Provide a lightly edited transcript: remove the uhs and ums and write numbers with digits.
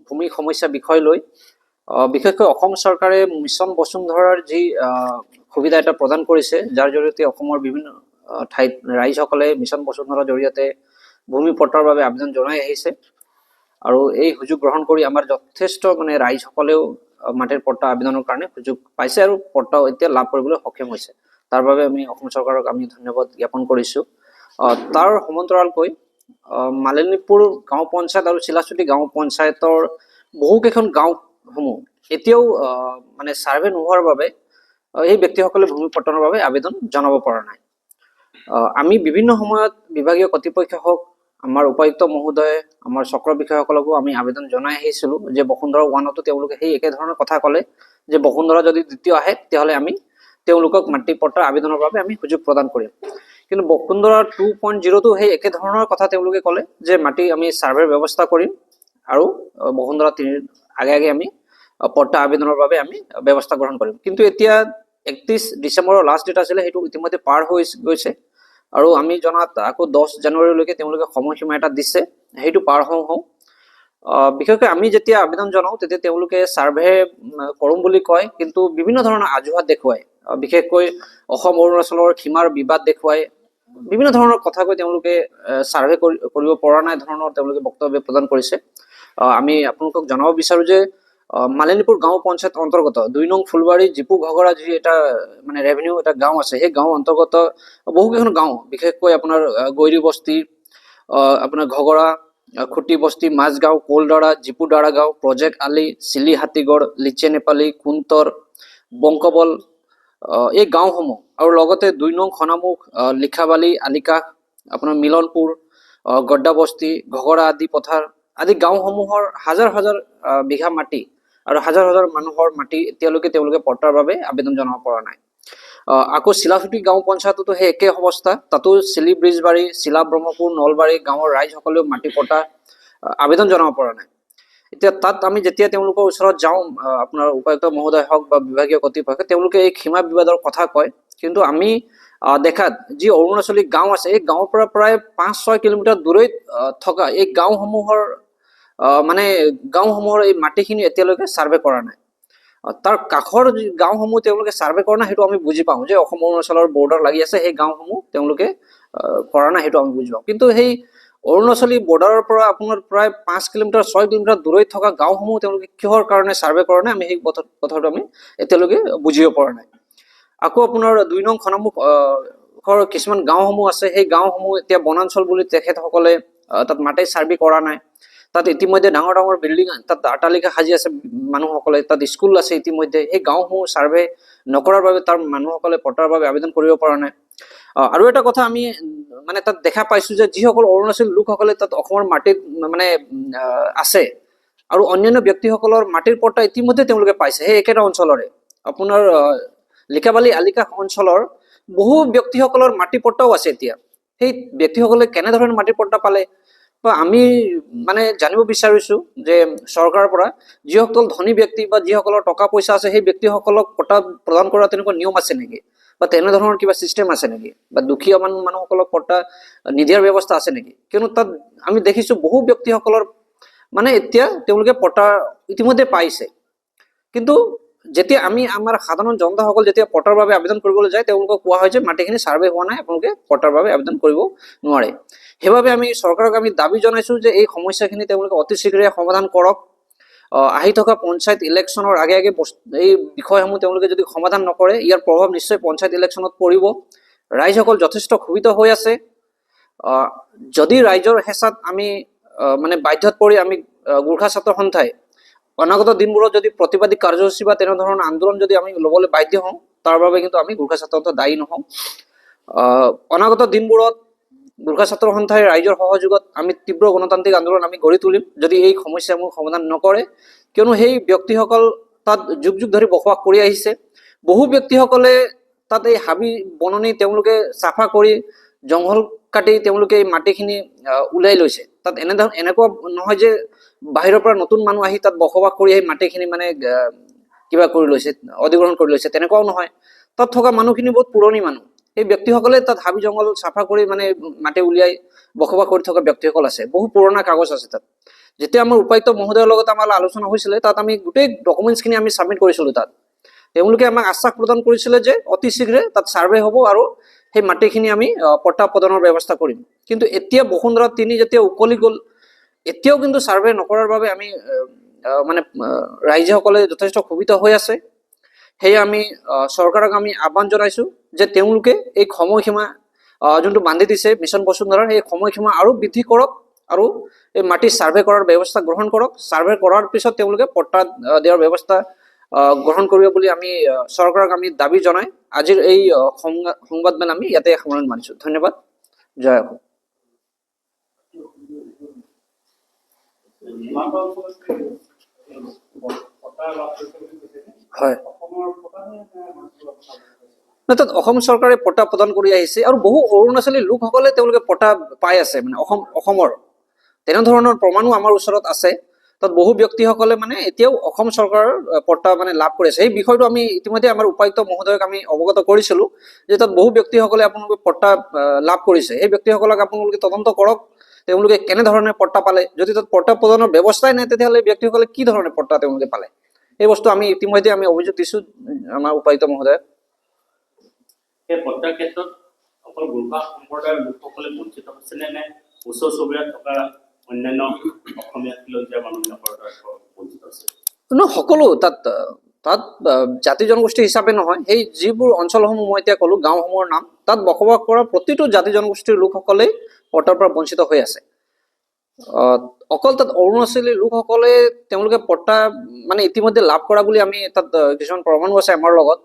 ভূমি সমস্যা বিষয় লৈ বিশেষকৈ অসম চৰকাৰে মিছন বসুন্ধৰাৰ যি সুবিধা এটা প্ৰদান কৰিছে, যাৰ জৰিয়তে অসমৰ বিভিন্ন ঠাইত ৰাইজসকলে মিছন বসুন্ধৰাৰ জৰিয়তে ভূমি পট্টাৰ বাবে আবেদন জনাই আহিছে। আৰু এই সুযোগ গ্ৰহণ কৰি আমাৰ যথেষ্ট মানে ৰাইজসকলেও মাটিৰ পট্টা আবেদনৰ কাৰণে সুযোগ পাইছে আৰু পট্টা এতিয়া লাভ কৰিবলৈ সক্ষম হৈছে। তাৰ বাবে আমি অসম চৰকাৰক আমি ধন্যবাদ জ্ঞাপন কৰিছো। তাৰ সমান্তৰালকৈ মালিনীপুৰ গাঁও পঞ্চায়ত আৰু চিলাচুটি গাঁও পঞ্চায়তৰ বহুকেইখন গাঁওসমূহ এতিয়াও মানে চাৰ্ভে নোহোৱাৰ বাবে এই ব্যক্তিসকলে ভূমি পট্টাৰ বাবে আবেদন জনাব পৰা নাই। আমি বিভিন্ন সময়ত বিভাগীয় কৰ্তৃপক্ষ হওক, আমাৰ উপায়ুক্ত মহোদয়, আমাৰ চক্ৰ বিষয়াসকলকো আমি আবেদন জনাই আহিছিলো যে বসুন্ধৰা 1তো তেওঁলোকে সেই একে ধৰণৰ কথা ক'লে যে বসুন্ধৰা যদি দ্বিতীয় আহে তেতিয়াহ'লে আমি তেওঁলোকক মাটি পট্টাৰ আবেদনৰ বাবে আমি সুযোগ প্ৰদান কৰিম। কিন্তু বসুন্ধৰা 2.0তো সেই একে ধৰণৰ কথা তেওঁলোকে ক'লে যে মাটি আমি চাৰ্ভেৰ ব্যৱস্থা কৰিম আৰু বসুন্ধৰা 3ৰ আগে আমি পট্টা আবেদনৰ বাবে আমি ব্যৱস্থা গ্ৰহণ কৰিম। কিন্তু এতিয়া 31 ডিচেম্বৰৰ লাষ্ট ডেট আছিলে, সেইটো ইতিমধ্যে পাৰ হৈ গৈছে আৰু আমি জনাত আকৌ 10 জানুৱাৰীলৈকে তেওঁলোকে সময়সীমা এটা দিছে, সেইটো পাৰ হওঁ। বিশেষকৈ আমি যেতিয়া আবেদন জনাওঁ তেতিয়া তেওঁলোকে চাৰ্ভে কৰিম বুলি কয়, কিন্তু বিভিন্ন ধৰণৰ অজুহাত দেখুৱায়। বিশেষকৈ অসম অৰুণাচলৰ সীমাৰ বিবাদ দেখুৱায়, বিভিন্ন ধৰণৰ কথা কৈ তেওঁলোকে চাৰ্ভে কৰিব পৰা নাই ধৰণৰ তেওঁলোকে বক্তব্য প্ৰদান কৰিছে। আমি আপোনালোকক জনাব বিচাৰো যে মালিনীপুৰ গাঁও পঞ্চায়ত অন্তৰ্গত 2 নং ফুলবাৰী জিপু ঘগৰা যি এটা মানে ৰেভিনিউ এটা গাঁও আছে, সেই গাঁও অন্তৰ্গত বহুকেইখন গাঁও, বিশেষকৈ আপোনাৰ গৈৰী বস্তি, আপোনাৰ ঘগৰা, খুটি বস্তি, মাজগাঁও, কোলদাৰা, জিপুদাৰা গাঁও, প্ৰজেক্ট আলি, চিলি হাতীগড়, লিচে নেপালী, কুন্তৰ, বংকবল, এই গাঁওসমূহ আৰু লগতে 2 নং খনামুখ, লিখাবালি, আলিকা, আপোনাৰ মিলনপুৰ, গড্ডা বস্তি, ঘগৰা আদি পথাৰ আদি গাঁওসমূহৰ হাজাৰ হাজাৰ বিঘা মাটি আৰু হাজাৰ হাজাৰ মানুহৰ মাটি এতিয়ালৈকে তেওঁলোকে পট্টাৰ বাবে আবেদন জনাব পৰা নাই। আকৌ চিলাচুটি গাঁও পঞ্চায়ততো সেই একে অৱস্থা, তাতো চিলি ব্ৰিজবাৰী, চিলা ব্ৰহ্মপুৰ, নলবাৰী গাঁৱৰ ৰাইজসকলেও মাটি পট্টা আবেদন জনাব পৰা নাই। এতিয়া তাত আমি যেতিয়া তেওঁলোকৰ ওচৰত যাওঁ, আপোনাৰ উপায়ুক্ত মহোদয় হওক বা বিভাগীয় কৰ্তৃপক্ষ, তেওঁলোকে এই সীমা বিবাদৰ কথা কয়, কিন্তু আমি দেখাত যি অৰুণাচলী গাঁও আছে, এই গাঁৱৰ পৰা প্ৰায় 5-6 কিলোমিটাৰ দূৰৈত থকা এই গাঁওসমূহৰ মানে গাঁওসমূহৰ এই মাটিখিনি এতিয়ালৈকে চাৰ্ভে কৰা নাই। তাৰ কাষৰ যি গাঁওসমূহ তেওঁলোকে চাৰ্ভে কৰা নাই, সেইটো আমি বুজি পাওঁ যে অসম অৰুণাচলৰ বৰ্ডাৰ লাগি আছে, সেই গাঁওসমূহ তেওঁলোকে কৰা নাই, সেইটো আমি বুজি পাওঁ। কিন্তু সেই অৰুণাচলী বৰ্ডাৰৰ পৰা আপোনাৰ প্ৰায় 5 কিলোমিটাৰ 6 কিলোমিটাৰ দূৰৈত থকা গাঁওসমূহ তেওঁলোকে কিহৰ কাৰণে চাৰ্ভে কৰা নাই, আমি সেই কথাটো আমি এতিয়ালৈকে বুজিব পৰা নাই। আকৌ আপোনাৰ 2 নং খনামুখ কিছুমান গাঁওসমূহ আছে, সেই গাঁওসমূহ এতিয়া বনাঞ্চল বুলি তেখেতসকলে তাত মাটি চাৰ্ভে কৰা নাই। তাত ইতিমধ্যে ডাঙৰ ডাঙৰ বিল্ডিং, তাত অট্টালিকা সাজি আছে মানুহসকলে, তাত স্কুল আছে ইতিমধ্যে, সেই গাঁওসমূহ চাৰ্ভে নকৰাৰ বাবে তাৰ মানুহসকলে পট্টাৰ বাবে আবেদন কৰিব পৰা নাই। আৰু এটা কথা আমি মানে তাত দেখা পাইছো যে যিসকল অৰুণাচলী লোকসকলে তাত অসমৰ মাটিত মানে আছে আৰু অন্যান্য ব্যক্তিসকলৰ মাটিৰ পট্টা ইতিমধ্যে তেওঁলোকে পাইছে সেই একেটা অঞ্চলৰে। আপোনাৰ লিখাবালি আলিকা অঞ্চলৰ বহু ব্যক্তিসকলৰ মাটি পট্টাও আছে এতিয়া। সেই ব্যক্তিসকলে কেনেধৰণে মাটিৰ পট্টা পালে, আমি মানে জানিব বিচাৰিছো যে চৰকাৰৰ পৰা যিসকল ধনী ব্যক্তি বা যিসকলৰ টকা পইচা আছে সেই ব্যক্তিসকলক পট্টা প্ৰদান কৰা তেনেকুৱা নিয়ম আছে নেকি, বা তেনেধৰণৰ কিবা চিষ্টেম আছে নেকি, বা দুখীয়া মানুহসকলক পট্টা নিদিয়াৰ ব্যৱস্থা আছে নেকি? কিয়নো তাত আমি দেখিছো বহু ব্যক্তিসকলৰ মানে এতিয়া তেওঁলোকে পট্টা ইতিমধ্যে পাইছে, কিন্তু যেতিয়া আমি আমাৰ সাধাৰণ জনতাসকল যেতিয়া পট্টাৰ বাবে আবেদন কৰিবলৈ যায়, তেওঁলোকক কোৱা হয় যে মাটিখিনি চাৰ্ভে হোৱা নাই, আপোনালোকে পট্টাৰ বাবে আবেদন কৰিব নোৱাৰে। সেইবাবে আমি চৰকাৰক আমি দাবী জনাইছো যে এই সমস্যাখিনি তেওঁলোকে অতি শীঘ্ৰে সমাধান কৰক। আহি থকা পঞ্চায়ত ইলেকশ্যনৰ আগে এই বিষয়সমূহ তেওঁলোকে যদি সমাধান নকৰে, ইয়াৰ প্ৰভাৱ নিশ্চয় পঞ্চায়ত ইলেকশ্যনত পৰিব। ৰাইজসকল যথেষ্ট ক্ষুভিত হৈ আছে। যদি ৰাইজৰ হেঁচাত আমি মানে বাধ্যত পৰি আমি গোৰ্খা ছাত্ৰ সন্থাই অনাগত দিনবোৰত যদি প্ৰতিবাদী কাৰ্যসূচী বা তেনেধৰণৰ আন্দোলন যদি আমি ল'বলৈ বাধ্য হওঁ, তাৰ বাবে কিন্তু আমি গোৰ্খা ছাত্ৰ সন্থা দায়ী নহওঁ। অনাগত দিনবোৰত গোৰ্খা ছাত্ৰ সন্থাই ৰাইজৰ সহযোগত আমি তীব্ৰ গণতান্ত্ৰিক আন্দোলন আমি গঢ়ি তুলিম যদি এই সমস্যাসমূহ সমাধান নকৰে। কিয়নো সেই ব্যক্তিসকল তাত যুগ যুগ ধৰি বসবাস কৰি আহিছে। বহু ব্যক্তিসকলে তাত এই হাবি বননি তেওঁলোকে চাফা কৰি জংঘল কাটি তেওঁলোকে এই মাটিখিনি উলাই লৈছে। তাত এনেকুৱা নহয় যে বাহিৰৰ পৰা নতুন মানুহ আহি তাত বসবাস কৰি সেই মাটিখিনি মানে কিবা কৰি লৈছে, অধিগ্ৰহণ কৰি লৈছে, তেনেকুৱাও নহয়। তাত থকা মানুহখিনি বহুত পুৰণি মানুহ। এই ব্যক্তিসকলে তাত হাবি জংঘল চাফা কৰি মানে মাটি উলিয়াই বসবাস কৰি থকা ব্যক্তিসকল আছে, বহু পুৰণা কাগজ আছে তাত। যেতিয়া আমাৰ উপায়ুক্ত মহোদয়ৰ লগত আমাৰ আলোচনা হৈছিলে তাত আমি গোটেই ডকুমেণ্টছখিনি আমি ছাবমিট কৰিছিলোঁ তাত। তেওঁলোকে আমাক আশ্বাস প্ৰদান কৰিছিলে যে অতি শীঘ্ৰে তাত ছাৰ্ভে হ'ব আৰু সেই মাটিখিনি আমি পট্টা প্ৰদানৰ ব্যৱস্থা কৰিম। কিন্তু এতিয়া বসুন্ধৰা ৩ যেতিয়া উকলি গ'ল, এতিয়াও কিন্তু ছাৰ্ভে নকৰাৰ বাবে আমি মানে ৰাইজসকলে যথেষ্ট ক্ষোভিত হৈ আছে। সেয়ে আমি চৰকাৰক আমি আহ্বান জনাইছোঁ যে তেওঁলোকে এই সময়সীমা যোনটো বান্ধি দিছে মিছন বসুন্ধৰাৰ, সেই সময়সীমা আৰু বৃদ্ধি কৰক আৰু এই মাটি ছাৰ্ভে কৰাৰ ব্যৱস্থা গ্ৰহণ কৰক। ছাৰ্ভে কৰাৰ পিছত তেওঁলোকে পট্টা দিয়াৰ ব্যৱস্থা গ্ৰহণ কৰিব বুলি আমি চৰকাৰক আমি দাবী জনাই আজিৰ এই সংবাদমেল আমি ইয়াতে সামৰণি মাৰিছোঁ। ধন্যবাদ। জয় অসম। হয়, তাত অসম চৰকাৰে পট্টা প্ৰদান কৰি আহিছে আৰু বহু অৰুণাচলী লোকসকলে তেওঁলোকে পট্টা পাই আছে, মানে অসমৰ তেনেধৰণৰ প্ৰমাণো আমাৰ ওচৰত আছে। তাত বহু ব্যক্তিসকলে মানে এতিয়াও অসম চৰকাৰৰ পট্টা মানে লাভ কৰি আছে। সেই বিষয়টো আমি ইতিমধ্যে আমাৰ উপায়ুক্ত মহোদয়ক আমি অৱগত কৰিছিলোঁ যে তাত বহু ব্যক্তিসকলে আপোনালোকে পট্টা লাভ কৰিছে। সেই ব্যক্তিসকলক আপোনালোকে তদন্ত কৰক, তেওঁলোকে কেনেধৰণে পট্টা পালে। যদি তাত পট্টা প্ৰদানৰ ব্যৱস্থাই নাই তেতিয়াহ'লে ব্যক্তিসকলে কি ধৰণে পট্টা তেওঁলোকে পালে, এই বস্তু আমি ইতিমধ্যে আমি অভিযোগ দিছোঁ আমাৰ উপায়ুক্ত মহোদয়ক। সেই পট্টাৰ ক্ষেত্ৰত অকল গোৰ্খা সম্প্ৰদায়ৰ লোকসকলে বঞ্চিত হৈছে নে ওচৰ চুবুৰীয়াত থকা অন্যান্য অসমীয়া খিলঞ্জীয়া মানুহবিলাকৰ বঞ্চিত হৈছে? সকলো তাত জাতি জনগোষ্ঠী হিচাপে নহয়, সেই যিবোৰ অঞ্চলসমূহ মই এতিয়া ক'লো গাঁওসমূহৰ নাম, তাত বসবাস কৰা প্ৰতিটো জাতি জনগোষ্ঠীৰ লোকসকলেই পট্টাৰ পৰা বঞ্চিত হৈ আছে। অকল তাত অৰুণাচলী লোকসকলে তেওঁলোকে পট্টা মানে ইতিমধ্যে লাভ কৰা বুলি আমি তাত কিছুমান প্ৰমাণো আছে আমাৰ লগত।